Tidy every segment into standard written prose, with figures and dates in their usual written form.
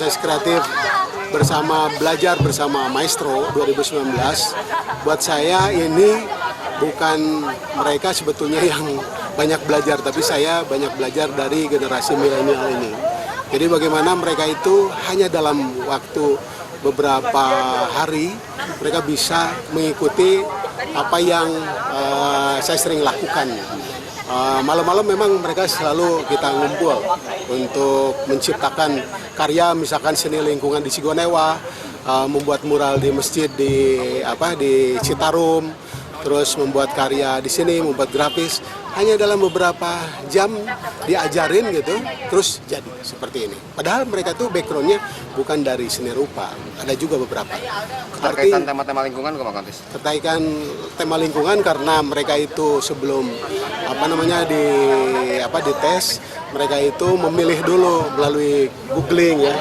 proses kreatif bersama belajar bersama Maestro 2019. Buat saya ini bukan mereka sebetulnya yang banyak belajar, tapi saya banyak belajar dari generasi milenial ini. Jadi bagaimana mereka itu hanya dalam waktu beberapa hari mereka bisa mengikuti apa yang saya sering lakukan. Malam-malam memang mereka selalu kita ngumpul untuk menciptakan karya, misalkan seni lingkungan di Cigonewa, membuat mural di masjid di Citarum, terus membuat karya di sini, membuat grafis. Hanya dalam beberapa jam diajarin gitu, terus jadi seperti ini. Padahal mereka tuh backgroundnya bukan dari seni rupa, ada juga beberapa. Terkaitan tema-tema lingkungan kok, Kantis? Terkaitan tema lingkungan karena mereka itu sebelum dites, mereka itu memilih dulu melalui googling ya,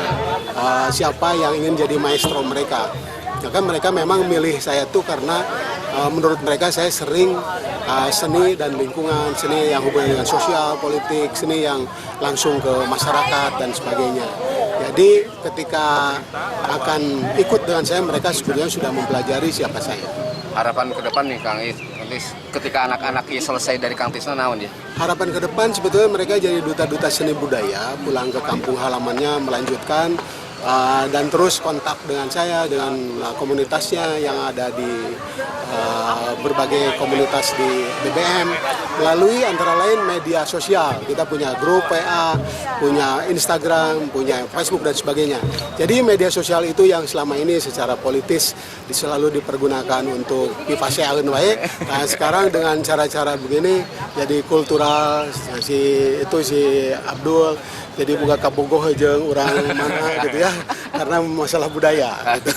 siapa yang ingin jadi maestro mereka. Maka mereka memang milih saya tuh karena menurut mereka saya sering seni dan lingkungan, seni yang hubungan dengan sosial, politik, seni yang langsung ke masyarakat dan sebagainya. Jadi ketika akan ikut dengan saya, mereka sebetulnya sudah mempelajari siapa saya. Harapan ke depan nih Kang Kantis, ketika anak-anak selesai dari Kang Tisna naon ya? Harapan ke depan sebetulnya mereka jadi duta-duta seni budaya, pulang ke kampung halamannya, melanjutkan dan terus kontak dengan saya, dengan komunitasnya yang ada di berbagai komunitas di BBM melalui antara lain media sosial. Kita punya grup WA, punya Instagram, punya Facebook dan sebagainya. Jadi media sosial itu yang selama ini secara politis selalu dipergunakan untuk pipaseaeun wae. Nah, sekarang dengan cara-cara begini jadi kultural, si Abdul jadi buka kabogoh jeung urang mana gitu ya, karena masalah budaya gitu.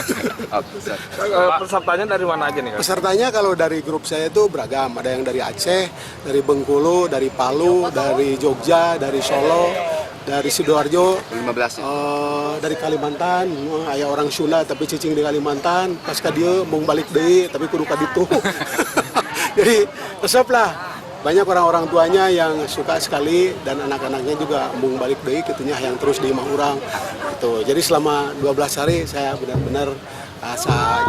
Pesertanya dari mana aja nih, Kak? Pesertanya kalau dari grup saya itu beragam, ada yang dari Aceh, dari Bengkulu, dari Palu, dari Jogja, dari Solo, dari Sidoarjo, 15 ya? dari Kalimantan, aya orang Sunda tapi cicing di Kalimantan, pas ka dieu mau balik deui tapi kudu ka ditu. Jadi resep lah. Banyak orang-orang tuanya yang suka sekali dan anak-anaknya juga mau balik deui kitunya yang terus di imah urang gitu. Jadi selama 12 hari saya benar-benar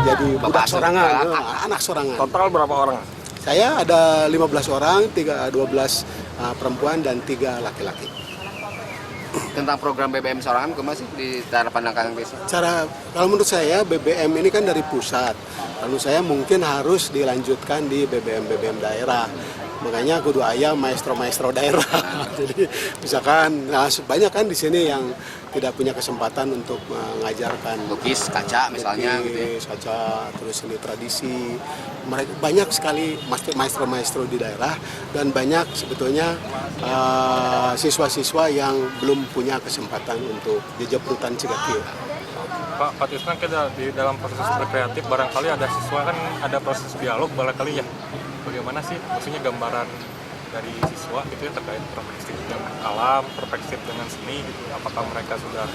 jadi budak sorangan, anak sorangan. Total berapa orang? Saya ada 15 orang, 12 perempuan dan 3 laki-laki. Tentang program BBM sorangan kok masih di cara pandang Kang Kantis? Kalau menurut saya BBM ini kan dari pusat, lalu saya mungkin harus dilanjutkan di BBM daerah. Makanya kudu aya maestro daerah. Jadi misalkan banyak kan di sini yang tidak punya kesempatan untuk mengajarkan lukis kaca misalnya gitu ya. Kaca, terus seni tradisi. Mereka banyak sekali maestro di daerah dan banyak sebetulnya siswa-siswa yang belum punya kesempatan untuk jejebrutan cigakieu. Pak Tisna di dalam proses berkreatif barangkali ada siswa kan ada proses dialog barangkali ya. Bagaimana sih maksudnya gambaran dari siswa gitu ya terkait perspektif dengan alam, perspektif dengan seni gitu. Apakah mereka sudah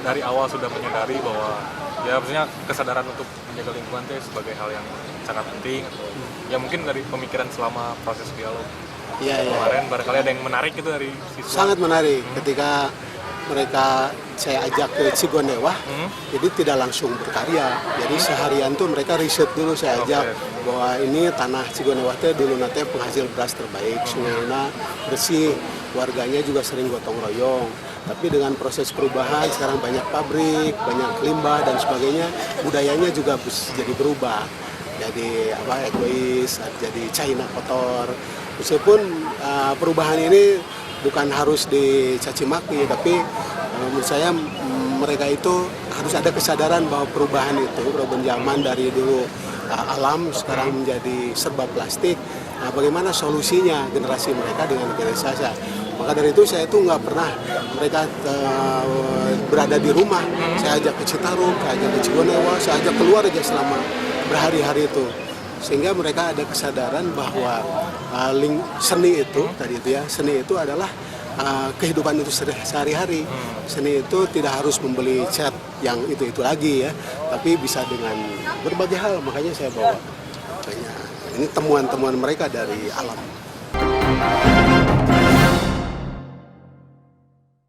dari awal sudah menyadari bahwa ya maksudnya kesadaran untuk menjaga lingkungan itu sebagai hal yang sangat penting atau ya mungkin dari pemikiran selama proses dialog. Iya. Kemarin barangkali ada yang menarik itu dari siswa. Sangat menarik ketika mereka saya ajak ke Cigonewa, jadi tidak langsung berkarya. Jadi seharian tuh mereka riset dulu, saya ajak bahwa ini tanah Cigonewa teh dulu nanti penghasil beras terbaik, sungainya bersih, warganya juga sering gotong royong. Tapi dengan proses perubahan sekarang banyak pabrik, banyak limbah dan sebagainya, budayanya juga jadi berubah. Jadi egois, jadi China kotor. Meskipun perubahan ini bukan harus dicaci maki, tapi menurut saya mereka itu harus ada kesadaran bahwa perubahan zaman dari dulu alam sekarang menjadi serba plastik. Nah, bagaimana solusinya generasi mereka dengan generasi saya? Maka dari itu saya itu nggak pernah mereka berada di rumah. Saya ajak ke Citarum, saya ajak ke Cigonewa, saya ajak keluar aja selama berhari-hari itu. Sehingga mereka ada kesadaran bahwa seni itu seni itu adalah kehidupan itu sehari-hari. Seni itu tidak harus membeli cat yang itu lagi ya, tapi bisa dengan berbagai hal. Makanya saya bawa ini temuan-temuan mereka dari alam.